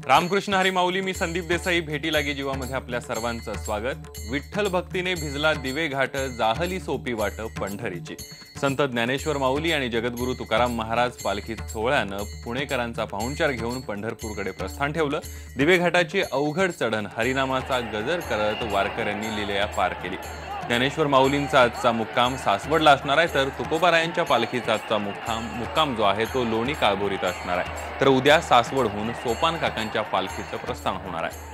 रामकृष्ण हरी माऊली, मी संदीप देसाई. भेटी लागी जीवामध्ये आपल्या सर्वांचं स्वागत. विठ्ठल भक्तीने भिजला दिवे घाट, जाहली सोपी वाट पंढरीची. संत ज्ञानेश्वर माऊली आणि जगद्गुरू तुकाराम महाराज पालखी सोहळ्यानं पुणेकरांचा पाहुणचार घेऊन पंढरपूरकडे प्रस्थान ठेवलं. दिवे घाटाची अवघड चढण हरिनामाचा गजर करत वारकऱ्यांनी लीलया पार केली. ज्ञानेश्वर माऊलींचा आजचा मुक्काम सासवडला असणार आहे, तर तुकोबारायांच्या पालखीचा आजचा मुक्काम जो आहे तो लोणी काळभोरीत असणार आहे. तर उद्या सासवडहून सोपान काकांच्या पालखीचं प्रस्थान होणार आहे.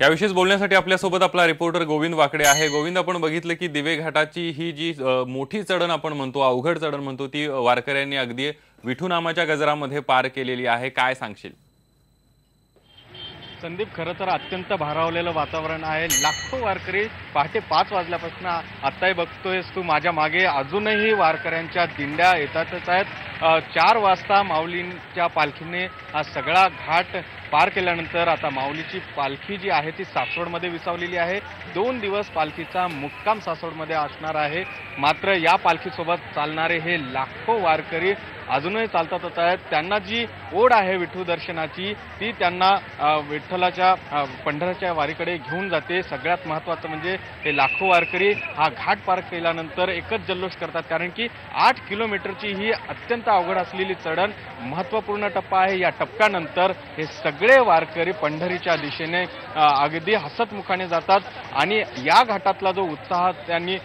याविषयीच बोलण्यासाठी आपल्यासोबत आपला रिपोर्टर गोविंद वाकडे आहे. गोविंद, आपण बघितलं की दिवे घाटाची ही जी मोठी चढण आपण म्हणतो, अवघड चढण म्हणतो, ती वारकऱ्यांनी अगदी विठू नामाच्या गजरामध्ये पार केलेली आहे. काय सांगशील? संदीप, खरं तर अत्यंत भारावलेलं वातावरण आहे. लाखो वारकरी पहाटे 5 वाजल्यापासून आत्ताही बघतोयस तू माझ्या मागे अजूनही वारकऱ्यांच्या दिंड्या येतातच आहेत. 4 वाजता माऊलींच्या पालखीने हा सगळा घाट पार केल्यानंतर आता माऊलीची पालखी जी आहे ती सासवडमध्ये विसावलेली आहे. 2 दिवस पालखीचा मुक्काम सासवडमध्ये असणार आहे. मात्र या पालखीसोबत चालणारे हे लाखो वारकरी अजूनही चालतातच आहेत. त्यांना जी ओढ आहे विठू दर्शनाची ती त्यांना विठ्ठलाच्या पंढरच्या वारीकडे घेऊन जाते. सगळ्यात महत्त्वाचं म्हणजे हे लाखो वारकरी हा घाट पार केल्यानंतर एकच जल्लोष करतात, कारण की 8 किलोमीटरची ही अत्यंत अवघड असलेली चढण महत्त्वपूर्ण टप्पा आहे. या टप्प्यानंतर हे सगळे वारकरी पंढरीच्या दिशेने अगदी हसतमुखाने जातात आणि या घाटातला जो उत्साह त्यांनी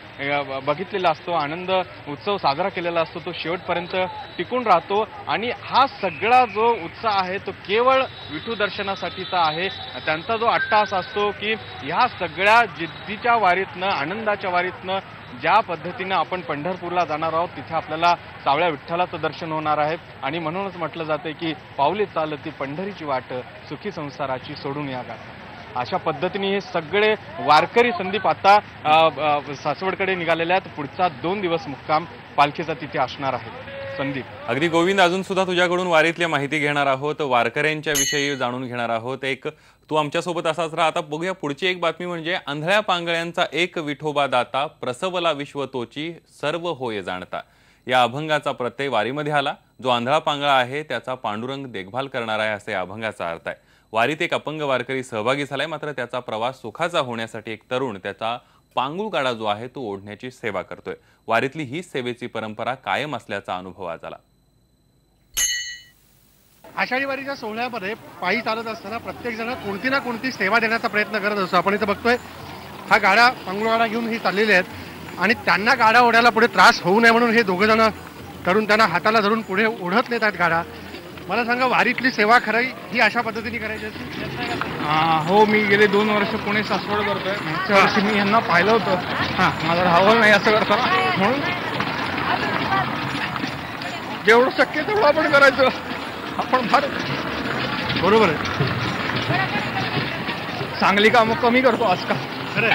बघितलेला असतो, आनंद उत्सव साजरा केलेला असतो, तो शेवटपर्यंत टिकून राहतो. आणि हा सगळा जो उत्साह आहे तो केवळ विठू दर्शनासाठीचा आहे. त्यांचा जो अट्टहास असतो की ह्या सगळ्या जिद्दीच्या वारीतनं, आनंदाच्या वारीतनं ज्या पद्धतीनं आपण पंढरपूरला जाणार आहोत तिथे आपल्याला सावळ्या विठ्ठलाचं दर्शन होणार आहे. आणि म्हणूनच म्हटलं जाते की पावले चालती पंढरीची वाट, सुखी संसाराची सोडून या गाठ. अशा पद्धतीने हे सगळे वारकरी संदीप आता सासवडकडे निघालेले आहेत. पुढचा 2 दिवस मुक्काम पालखीचा तिथे असणार आहे. संदीप, अगदी गोविंद, अजून सुद्धा तुझ्याकडून वारीतल्या माहिती घेणार आहोत, वारकऱ्यांच्या विषयी जाणून घेणार आहोत. तू आमच्यासोबत असाच राहा. आता बघूया पुढची एक बातमी, म्हणजे आंधळ्या पांगळ्यांचा एक विठोबा दाता, प्रसवला विश्व तोची, सर्व होय जाणता. या अभंगाचा प्रत्यय वारीमध्ये आला. जो आंधळा पांगळा आहे त्याचा पांडुरंग देखभाल करणार आहे, असे या अभंगाचा अर्थ आहे. वारीत एक अपंग वारकरी सहभागी झालाय, मात्र त्याचा प्रवास सुखाचा होण्यासाठी एक तरुण त्याचा पांगुळ काडा जो आहे तो ओढण्याची सेवा करतोय. वारीतली ही सेवेची परंपरा कायम असल्याचा अनुभव आज आला. आषाढी वारीच्या सोहळ्यामध्ये पायी चालत असताना प्रत्येक जण कोणती ना कोणती सेवा देण्याचा प्रयत्न करत असतो. आपण इथं बघतोय हा गाडा, पांगुळ गाडा घेऊन ही चाललेले आहेत आणि त्यांना गाडा ओढायला पुढे त्रास होऊ नये म्हणून हे दोघं जण तरुण त्यांना हाताला धरून पुढे ओढत नेत आहेत गाडा. मला सांगा, वारीतली सेवा खरंही ही अशा पद्धतीने करायची असते? हो, मी गेले 2 वर्ष पुणे सासवड करतोय. मागच्या वर्षी मी यांना पाहिलं होतं. माझं राहावं नाही असं करताना, म्हणून जेवढं शक्य तेवढं आपण करायचं. आपण फार बरोबर आहे, चांगली कामं कमी करतो आजकाल. खरं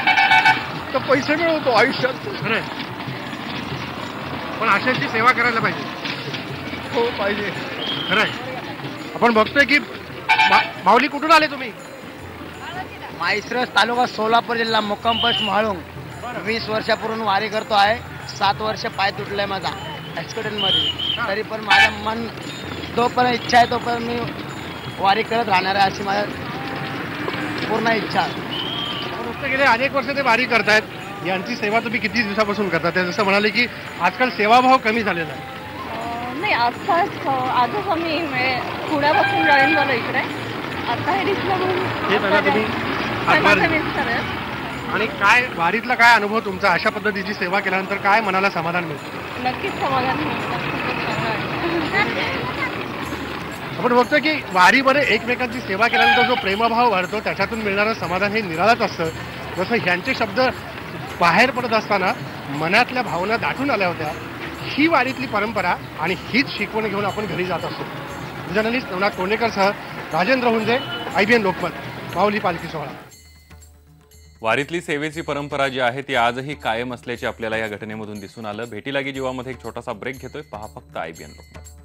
तर पैसे मिळवतो आयुष्यात. खरं, पण अशाची सेवा करायला पाहिजे. हो, पाहिजे. खरंय. आपण बघतोय की माऊली, कुठून आले तुम्ही? माळशिरस तालुका, सोलापूर जिल्हा, मुक्काम पोस्ट म्हाळुंग. 20 वर्षापूर्वी वारी करतो आहे. 7 वर्ष पाय तुटलाय माझा ॲक्सिडेंटमध्ये. तरी पण माझं मन जोपर्यंत इच्छा आहे तोपर्यंत मी वारी करत राहणार आहे, अशी माझी पूर्ण इच्छा आहे. गेले अनेक वर्ष ते वारी करतायत. यांची सेवा तुम्ही किती दिवसापासून करतात? जसं म्हणाले की आजकाल सेवाभाव कमी झालेला आहे. नाही, आजच आम्ही पुण्यापासून जॉईन झालो इकडे. आता हे दिसलं आणि काय वारीतला काय अनुभव तुमचा? अशा पद्धतीची सेवा केल्यानंतर काय मनाला समाधान मिळतं? नक्कीच समाधान मिळतं. आपण बघतो की वारीमध्ये एकमेकांची सेवा केल्यानंतर जो प्रेमभाव वाढतो त्याच्यातून मिळणारं समाधान हे निराळच असतं. जसं ह्यांचे शब्द बाहेर पडत असताना मनातल्या भावना दाटून आल्या होत्या. ही वारीतली परंपरा आणि हीच शिकवण घेऊन आपण घरी जात असतो. जर्नलिस्ट नवनाथ कोंडेकरसह राजेंद्र हुंजे, IBN लोकमत, माऊली पालखी सोहळा. वारीतली सेवेची परंपरा जी आहे ती आजही कायम असल्याचे आपल्याला या घटनेमधून दिसून आलं. भेटी लागी जीवामध्ये एक छोटासा ब्रेक घेतोय. पहा फक्त IBN लोकमत.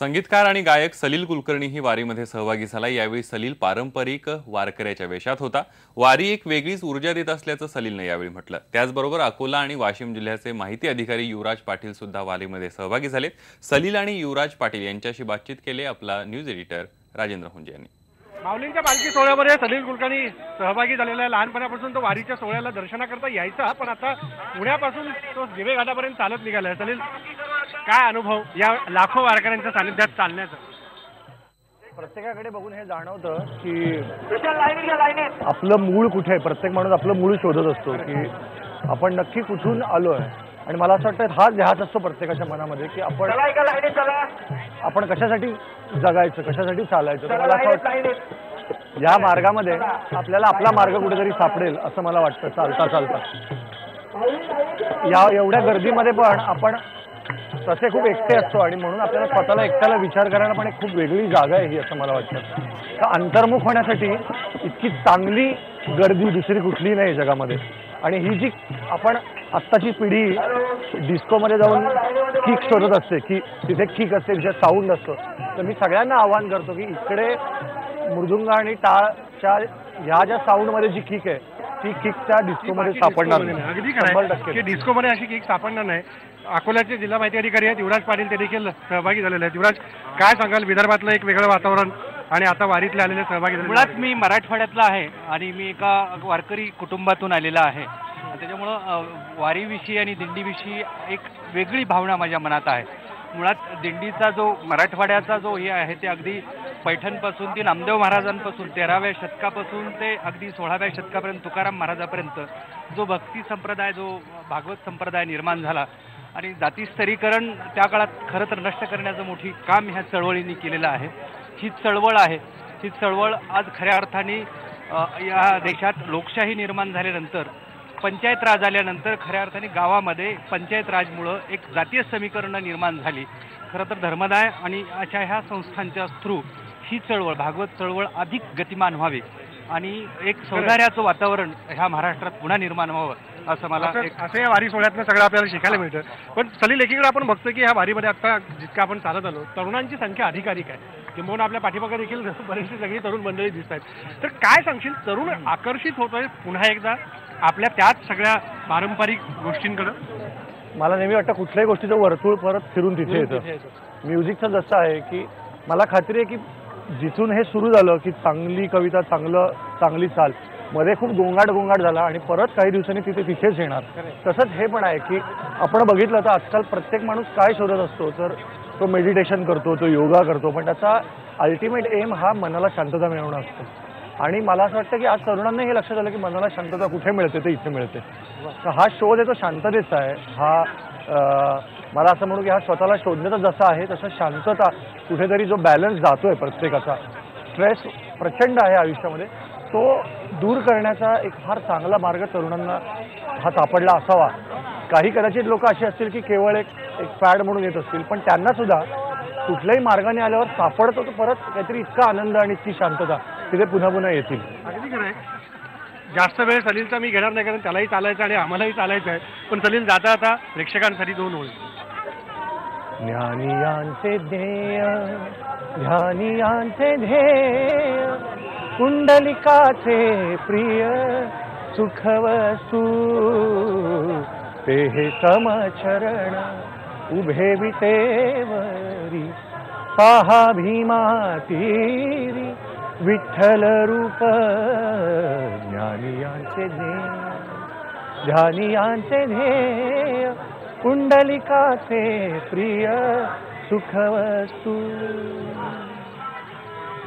संगीतकार आणि गायक सलील कुलकर्णीही वारीमध्ये सहभागी झाला। यावेळी सलील पारंपरिक वारकऱ्याच्या वेशात होता। वारी एक वेगळीच ऊर्जा देत असल्याचं सलीलने यावेळी म्हटलं। त्याचबरोबर अकोला आणि वाशिम जिल्ह्याचे माहिती अधिकारी युवराज पाटील सुद्धा वारीमध्ये सहभागी झालेत। सलील आणि युवराज पाटील यांच्याशी बातचीत केली आपला न्यूज एडिटर राजेंद्र हुंजे यांनी। माऊलींच्या पालखी सोहळ्यामध्ये सलील कुलकर्णी सहभागी झालेला आहे। लहानपणापासून तो वारीच्या सोहळ्याला दर्शनाकरता यायचा, पण आता पुण्यापासून तो दिवे घाटापर्यंत चालत निघालाय। सलील, काय अनुभव या लाखो वारकऱ्यांच्या सानिध्यात चालण्याचा? प्रत्येकाकडे बघून हे जाणवतं की आपलं मूळ कुठे आहे। प्रत्येक माणूस आपलं मूळ शोधत असतो की आपण नक्की कुठून आलोय, आणि मला असं वाटतं हाच ध्यास असतो प्रत्येकाच्या मनामध्ये की आपण कशासाठी जगायचं, कशासाठी चालायचं। तर मला असं वाटतं या मार्गामध्ये आपल्याला आपला मार्ग कुठेतरी सापडेल असं मला वाटतं। चालता चालता या एवढ्या गर्दीमध्ये पण आपण तसे खूप एकटे असतो, आणि म्हणून आपल्याला स्वतःला एकट्याला विचार करायला पण एक खूप वेगळी जागा आहे ही, असं मला वाटतं। तर अंतर्मुख होण्यासाठी इतकी चांगली गर्दी दुसरी कुठली नाही जगामध्ये। आणि ही जी आपण आत्ताची पिढी डिस्कोमध्ये जाऊन किक शोधत असते की तिथे किक असते, तिथे साऊंड असतो, तर मी सगळ्यांना आवाहन करतो की इकडे मृदुंग आणि टाळच्या ह्या ज्या साऊंडमध्ये जी किक आहे ती किक त्या डिस्कोमध्ये सापडणार नाही। अगदी खरं की डिस्कोमध्ये अशी किक सापडणार नाही। अकोल्याचे जिल्हा माहिती अधिकारी आहेत युवराज पाटील, ते देखील सहभागी झालेले आहेत। युवराज, काय सांगाल? विदर्भातलं एक वेगळं वातावरण आणि आता वारीतले आलेले सहभागी झाले। मुळात मी मराठवाड्यातला आहे आणि मी एका वारकरी कुटुंबातून आलेला आहे, त्याच्यामुळं वारीविषयी आणि दिंडीविषयी एक वेगळी भावना माझ्या मनात आहे। मुळात दिंडीचा जो मराठवाड्याचा जो हे आहे ते अगदी पैठणपासून ते नामदेव महाराजांपासून 13व्या शतकापासून ते अगदी 16व्या शतकापर्यंत तुकाराम महाराजापर्यंत जो भक्ती संप्रदाय, जो भागवत संप्रदाय निर्माण झाला, आणि जातीस्तरीकरण त्या काळात खरं तर नष्ट करण्याचं मोठी काम ह्या चळवळींनी केलेलं आहे। ही चळवळ आहे, ही चळवळ आज खऱ्या अर्थाने या देशात लोकशाही निर्माण झाल्यानंतर, पंचायत राज आल्यानंतर खऱ्या अर्थाने गावामध्ये पंचायत राजमुळं एक जातीय समीकरणं निर्माण झाली। खरं तर धर्मदाय आणि अशा ह्या संस्थांच्या थ्रू ही चळवळ, भागवत चळवळ अधिक गतिमान व्हावी आणि एक सौंदर्याचं वातावरण ह्या महाराष्ट्रात पुन्हा निर्माण व्हावं असं मला असं या वारी सोहळ्यातनं सगळं आपल्याला शिकायला मिळतं। पण सलील, एकीकडे आपण बघतो की ह्या वारीमध्ये आता जितकं आपण चालत आलो, तरुणांची संख्या अधिकाधिक आहे, किंबहुना आपल्या पाठीमागे देखील बरीचशी सगळी तरुण मंडळी दिसत आहेत। तर काय सांगशील, तरुण आकर्षित होतोय पुन्हा एकदा आपल्या त्याच सगळ्या पारंपरिक गोष्टींकडं? मला नेहमी वाटतं कुठल्याही गोष्टीचं वर्तुळ परत फिरून तिथे येतं। म्युझिकचं जसं आहे की मला खात्री आहे की जिथून हे सुरू झालं की चांगली कविता, चांगली चाल, मध्ये खूप गोंगाट झाला आणि परत काही दिवसांनी तिथेच येणार। तसंच हे पण आहे की आपण बघितलं तर आजकाल प्रत्येक माणूस काय शोधत असतो, तर तो मेडिटेशन करतो, तो योगा करतो, पण त्याचा अल्टिमेट एम हा मनाला शांतता मिळवणं असतो। आणि मला असं वाटतं की आज तरुणांना हे लक्षात आलं की मनाला शांतता कुठे मिळते, ते इथे मिळते। तर हा शोध आहे तो शांततेचा आहे। हा मला असं म्हणू की हा स्वतःला शोधण्याचा जसा आहे तसं शांतता, कुठेतरी जो बॅलन्स जातोय प्रत्येकाचा, स्ट्रेस प्रचंड आहे आयुष्यामध्ये, तो दूर करण्याचा एक फार चांगला मार्ग तरुणांना हा सापडला असावा। काही कदाचित लोक असे असतील की केवळ एक फॅड म्हणून येत असतील, पण त्यांना सुद्धा कुठल्याही मार्गाने आल्यावर सापडतो तो परत काहीतरी इतका आनंद आणि इतकी शांतता तिथे पुन्हा येतील। अगदी खरं आहे। जास्त वेळ सलीलचा मी घेणार नाही, कारण त्यालाही चालायचं आणि आम्हालाही चालायचं आहे। पण सलील, जाता आता प्रेक्षकांसाठी 2 ओळी। ज्ञानियांचे ध्येय, ध्यानियांचे ध्येय, कुंडलिकाचे प्रिय सुखवस्तू, ते हे समचरण उभे विटेवरी, पाहा भीमा तीरी विठ्ठल रूप। ज्ञानियांचे ध्येय, ध्यानियांचे ध्येय, कुंडलिकाचे प्रिय सुखवस्तू।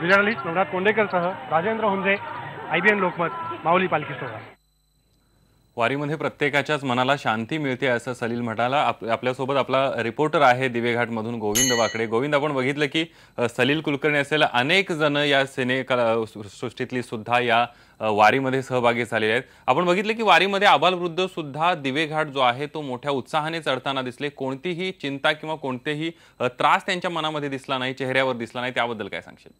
जर्नलिस्ट नवनाथ कोंडेकरसह राजेंद्र हुंजे, IBN लोकमत, माऊली पालखी सोहळा। वारीमध्ये प्रत्येकाच्याच मनाला शांती मिळते असं सलील म्हणाला। आपल्यासोबत आपला रिपोर्टर आहे दिवेघाटमधून गोविंद वाकडे। गोविंद, आपण बघितलं की सलील कुलकर्णी असेल अनेक जण या सृष्टीतली सुद्धा या वारीमध्ये सहभागी झालेले आहेत। आपण बघितलं की वारीमध्ये आबालवृद्ध सुद्धा दिवेघाट जो आहे तो मोठ्या उत्साहाने चढताना दिसले। कोणतीही चिंता किंवा कोणतेही त्रास त्यांच्या मनामध्ये दिसला नाही, चेहऱ्यावर दिसला नाही, त्याबद्दल काय सांगशील?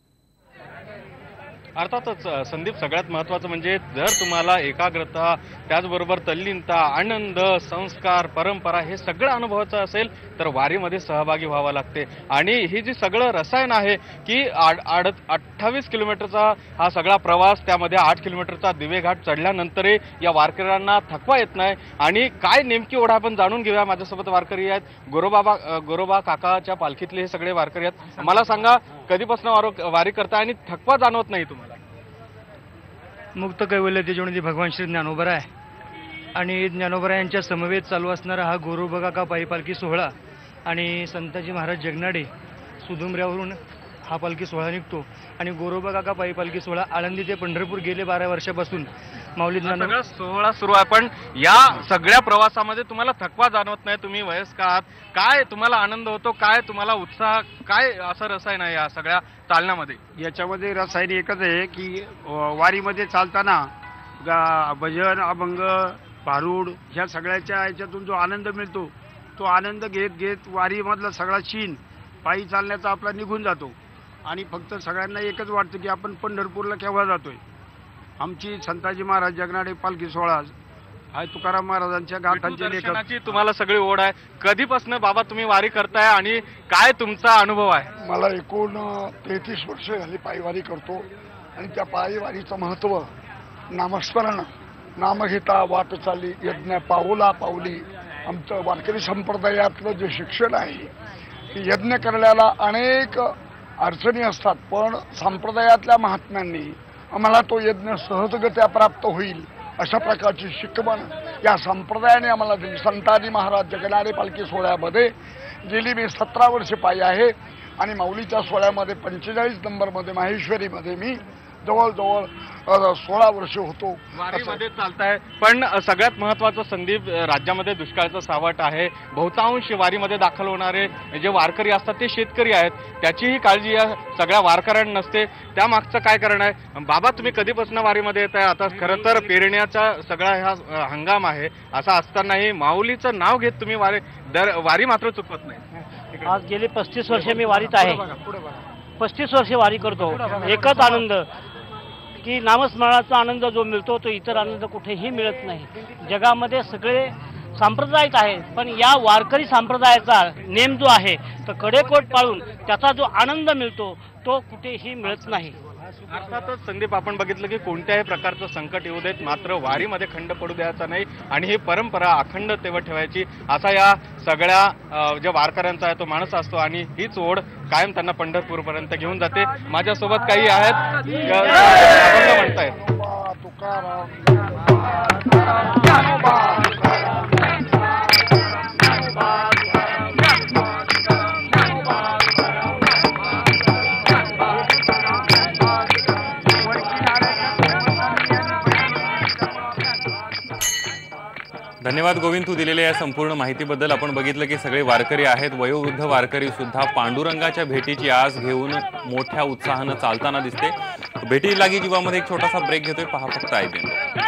अर्थातच संदीप, सगळ्यात महत्त्वाचं म्हणजे जर तुम्हाला एकाग्रता, त्याचबरोबर तल्लीनता, आनंद, संस्कार, परंपरा हे सगळं अनुभवाचं असेल तर वारीमध्ये सहभागी व्हावं लागते. आणि ही जी सगळं रसायन आहे की 28 किलोमीटरचा हा सगळा प्रवास, त्यामध्ये 8 किलोमीटरचा दिवेघाट चढल्यानंतरही या वारकऱ्यांना थकवा येत नाही. आणि काय नेमकी ओढ आपण जाणून घेऊया. माझ्यासोबत वारकरी आहेत, गोरोबा काकाच्या पालखीतले हे सगळे वारकरी आहेत. मला सांगा, कधीपासून वारी करताय आणि थकवा जाणवत नाही तुम्हाला? मुक्त कैवल्य तेजोनिधी भगवान श्री ज्ञानोबा आहे आणि ज्ञानोबा यांच्या समवेत चालू असणारा हा गोरोबा काका पायी पालखी सोहळा आणि संताजी महाराज जगनाडे सुदुंबऱ्यावरून हा पालखी सोहळा निघतो. आणि गोरोबा काका पायी पालखी सोहळा आळंदी ते पंढरपूर गेले 12 वर्षापासून माऊली सगळा सोहळा सुरू आहे. पण या सगळ्या प्रवासामध्ये तुम्हाला थकवा जाणवत नाही? तुम्ही वयस्क आहात, काय तुम्हाला आनंद होतो, काय तुम्हाला उत्साह, काय असं रसायन आहे या सगळ्या चालण्यामध्ये? याच्यामध्ये रसायन एकच आहे की वारीमध्ये चालताना भजन, अभंग, भारूड ह्या सगळ्याच्या याच्यातून जो आनंद मिळतो तो आनंद घेत घेत वारीमधला सगळा चीन पायी चालण्याचा आपला निघून जातो. आणि फक्त सगळ्यांना एकच वाटतं की आपण पंढरपूरला केव्हा जातोय. आमची संताजी महाराज जगनाडे पालखी सोहळा हा तुकाराम महाराजांच्या गाथांचे लेखनाची तुम्हाला सगळी ओढ आहे. कधीपासून बाबा तुम्ही वारी करताय आणि काय तुमचा अनुभव आहे? मला एकूण 33 वर्ष झाली पायीवारी करतो आणि त्या पायीवारीचं महत्त्व नामस्मरण, नाम घेता वाट चाली यज्ञ पाऊला पाऊली. आमचं वारकरी संप्रदायातलं जे शिक्षण आहे की यज्ञ करण्याला अनेक अडचणी असतात, पण संप्रदायातल्या महात्म्यांनी आम्हाला तो यज्ञ सहजगत्या प्राप्त होईल अशा प्रकारची शिकवण या संप्रदायाने आम्हाला दिली. संताजी महाराज जगनाडे पालखी सोहळ्यामध्ये गेली मी 17 वर्षे पायी आहे आणि माऊलीच्या सोहळ्यामध्ये 45 नंबरमध्ये माहेश्वरीमध्ये मी जवळजवळ 16 वर्ष होतो वारीमध्ये चालताय. पण सगळ्यात महत्वाचं संदीप, राज्यामध्ये दुष्काळाचं सावट आहे. बहुतांश वारीमध्ये दाखल होणारे जे वारकरी असतात ते शेतकरी आहेत. त्याचीही काळजी या सगळ्या वारकऱ्यांना नसते. त्यामागचं काय कारण आहे? बाबा, तुम्ही कधीपासून वारीमध्ये येत आहे? आता खरं तर पेरण्याचा सगळा हा हंगाम आहे. असा असतानाही माऊलीचं नाव घेत तुम्ही वारी मात्र चुकवत नाही. आज गेली 35 वर्ष मी वारीत आहे. 35 वर्ष वारी करतो. एकच आनंद की नामस्मरणाचा आनंद जो मिळतो तो इतर आनंद कुठेही मिळत नाही. जगामध्ये सगळे सांप्रदायिक आहे, पण या वारकरी संप्रदायाचा नेम जो आहे तर कडेकोट पाळून त्याचा जो आनंद मिळतो तो कुठेही मिळत नाही. अर्थातच संदीप, आपण बघितलं की कोणत्याही प्रकारचं संकट येऊ देत, मात्र वारीमध्ये खंड पडू द्यायचा नाही आणि ही परंपरा अखंड तेव्हा ठेवायची असा या सगळ्या ज्या वारकऱ्यांचा आहे तो माणूस असतो. आणि हीच ओढ कायम त्यांना पंढरपूरपर्यंत घेऊन जाते. माझ्यासोबत काही आहेत म्हणतायत. धन्यवाद गोविंद, तू दिलेल्या या संपूर्ण माहितीबद्दल. आपण बघितलं की सगळे वारकरी आहेत, वयोवृद्ध वारकरी सुद्धा पांडुरंगाच्या भेटीची आस घेऊन मोठ्या उत्साहानं चालताना दिसते. भेटी लागी जीवामध्ये एक छोटासा ब्रेक घेतोय. पहा फक्त IBN.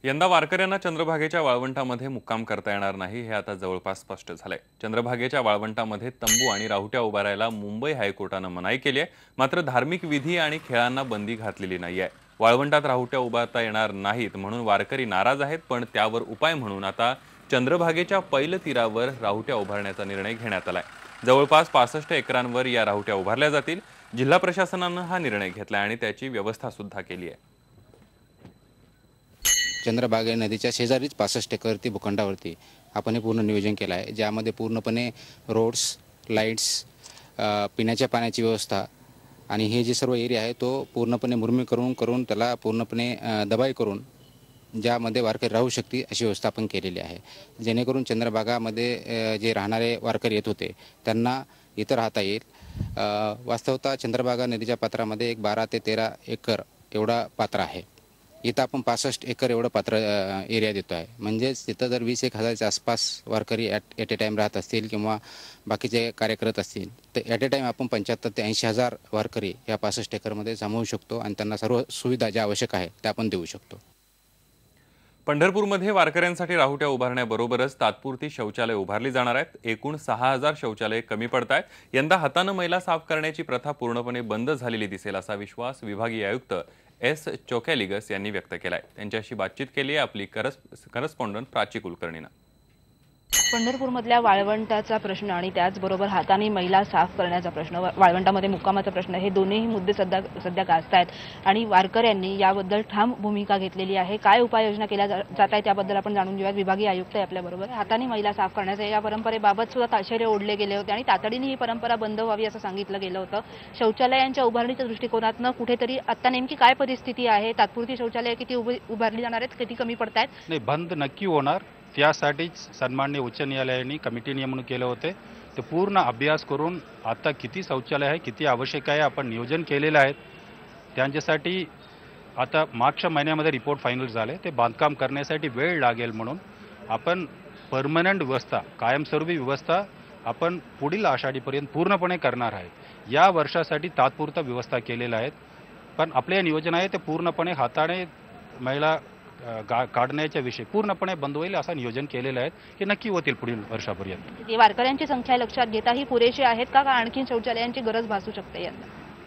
यंदा वारकऱ्यांना चंद्रभागेच्या वाळवंटामध्ये मुक्काम करता येणार नाही हे आता जवळपास स्पष्ट झालंय. चंद्रभागेच्या वाळवंटामध्ये तंबू आणि राहुट्या उभारायला मुंबई हायकोर्टानं मनाई केली आहे. मात्र धार्मिक विधी आणि खेळांना बंदी घातलेली नाहीये. वाळवंटात राहुट्या उभारता येणार नाहीत म्हणून वारकरी नाराज आहेत, पण त्यावर उपाय म्हणून आता चंद्रभागेच्या पैल तीरावर राहुट्या उभारण्याचा निर्णय घेण्यात आलाय. जवळपास 65 एकरांवर या राहुट्या उभारल्या जातील. जिल्हा प्रशासनानं हा निर्णय घेतलाय आणि त्याची व्यवस्था सुद्धा केली आहे. चंद्रभागा नदीच्या शेजारीच 65 एकरती भूखंडावरती आपण हे पूर्ण नियोजन केलं आहे, ज्यामध्ये पूर्णपणे रोड्स, लाईट्स, पिण्याच्या पाण्याची व्यवस्था आणि हे जे सर्व एरिया आहे तो पूर्णपणे मुरमी करून त्याला पूर्णपणे दबाई करून ज्यामध्ये वारकरी राहू शकतील अशी व्यवस्था आपण केलेली आहे, जेणेकरून चंद्रभागामध्ये जे राहणारे वारकरी येत होते त्यांना इथं राहता येईल. वास्तवतः चंद्रभागा नदीच्या पात्रामध्ये एक 12 ते 13 एकर एवढा पात्र आहे. इथं आपण 65 एकर एवढं पात्र एरिया देतो आहे. म्हणजेच तिथं जर 20,000च्या आसपास वारकरी ॲट ए टाईम राहत असतील किंवा बाकीचे कार्य करत असतील तर ॲट ए टाईम आपण 75,000 ते 80,000 वारकरी या 65 एकरमध्ये सामावू शकतो आणि त्यांना सर्व सुविधा ज्या आवश्यक आहे त्या आपण देऊ शकतो. पंढरपूरमध्ये वारकऱ्यांसाठी राहुट्या उभारण्याबरोबरच तात्पुरती शौचालय उभारली जाणार आहेत. एकूण 6,000 शौचालय कमी पडत आहेत. यंदा हातानं मैला साफ करण्याची प्रथा पूर्णपणे बंद झालेली दिसेल असा विश्वास विभागीय आयुक्त एस चोकॅलिगस यांनी व्यक्त केलाय. त्यांच्याशी बातचीत केली आहे आपली करस्पॉन्डंट प्राची कुलकर्णीनं. पंढरपूरमधल्या वाळवंटाचा प्रश्न आणि त्याचबरोबर हाताने मैला साफ करण्याचा प्रश्न, वाळवंटामध्ये मुक्कामाचा प्रश्न, हे दोन्ही मुद्दे सध्या गाजतायत आणि वारकऱ्यांनी याबद्दल ठाम भूमिका घेतलेली आहे. काय उपाययोजना केल्या जात आहेत त्याबद्दल आपण जाणून घेऊयात. विभागीय आयुक्त आहे आपल्याबरोबर. हाताने मैला साफ करण्याच्या या परंपरेबाबत सुद्धा ताशेरे ओढले गेले होते आणि तातडीने ही परंपरा बंद व्हावी असं सांगितलं गेलं होतं. शौचालयांच्या उभारणीच्या दृष्टिकोनातनं कुठेतरी आता नेमकी काय परिस्थिती आहे? तात्पुरती शौचालय किती उभारली जाणार आहेत, किती कमी पडतायत? नाही, बंद नक्की होणार. त्यासाठीच सन्माननीय उच्च न्यायालयाने कमिटी नेमणूक केले होते. ते पूर्ण अभ्यास करून आता किती शौचालय आहे, किती आवश्यक आहे, आपण नियोजन केलेलं आहे. त्यांच्यासाठी आता मागच्या महिन्यामध्ये रिपोर्ट फायनल झाले. ते बांधकाम करण्यासाठी वेळ लागेल म्हणून आपण परमनंट व्यवस्था, कायमस्वरूपी व्यवस्था आपण पुढील आषाढीपर्यंत पूर्णपणे करणार आहे. या वर्षासाठी तात्पुरता व्यवस्था केलेल्या आहेत. पण आपले नियोजन आहे ते पूर्णपणे हाताने मैला काढण्याच्या विषयी पूर्णपणे बंद होईल असं नियोजन केलेलं आहे. हे नक्की होतील पुढील वर्षापर्यंत. वारकऱ्यांची संख्या लक्षात घेता ही पुरेशी आहेत का आणखी शौचालयांची गरज भासू शकते यंदा?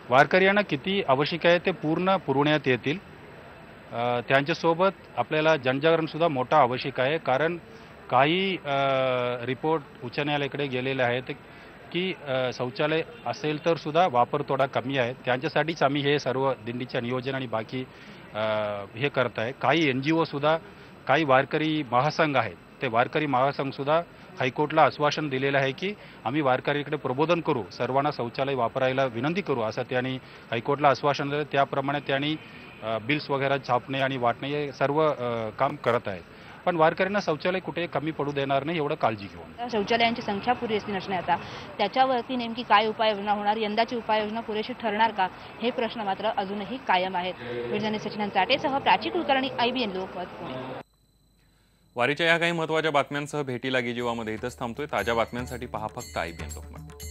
वारकऱ्यांना किती आवश्यक आहे ते पूर्ण पुरवण्यात येतील. त्यांच्यासोबत आपल्याला जनजागरण सुद्धा मोठा आवश्यक आहे. कारण काही रिपोर्ट उच्च न्यायालयाकडे गेलेले आहेत की शौचालय असेल तर सुद्धा वापर थोडा कमी आहे. त्यांच्यासाठीच आम्ही हे सर्व दिंडीच्या नियोजन आणि बाकी हे करत आहे. काही NGO सुद्धा, काही वारकरी महासंघ आहेत, ते वारकरी महासंघ सुद्धा हायकोर्टला आश्वासन दिलेलं आहे की आम्ही वारकरीकडे प्रबोधन करू, सर्वांना शौचालय वापरायला विनंती करू असं त्यांनी हायकोर्टला आश्वासन दिलं. त्याप्रमाणे त्यांनी बिल्स वगैरे छापणे आणि वाटणे हे सर्व काम करत आहेत. पण वारकऱ्यांना शौचालय कुठे कमी पडू देणार नाही एवढं काळजी घेऊन. शौचालयांची संख्या पुरेशी नसण्याचा त्याच्यावरती नेमकी काय उपाययोजना होणार, यंदाची उपाययोजना पुरेशी ठरणार का, हे प्रश्न मात्र अजूनही कायम आहेत. बीडजने सचिन चाटेसह प्राची कुलकर्णी, IBN लोकमत, पुणे. वारीच्या या काही महत्त्वाच्या बातम्यांसह भेटी लागी जीवामध्ये इथंच थांबतोय. ताज्या बातम्यांसाठी पहा फक्त IBN लोकमत.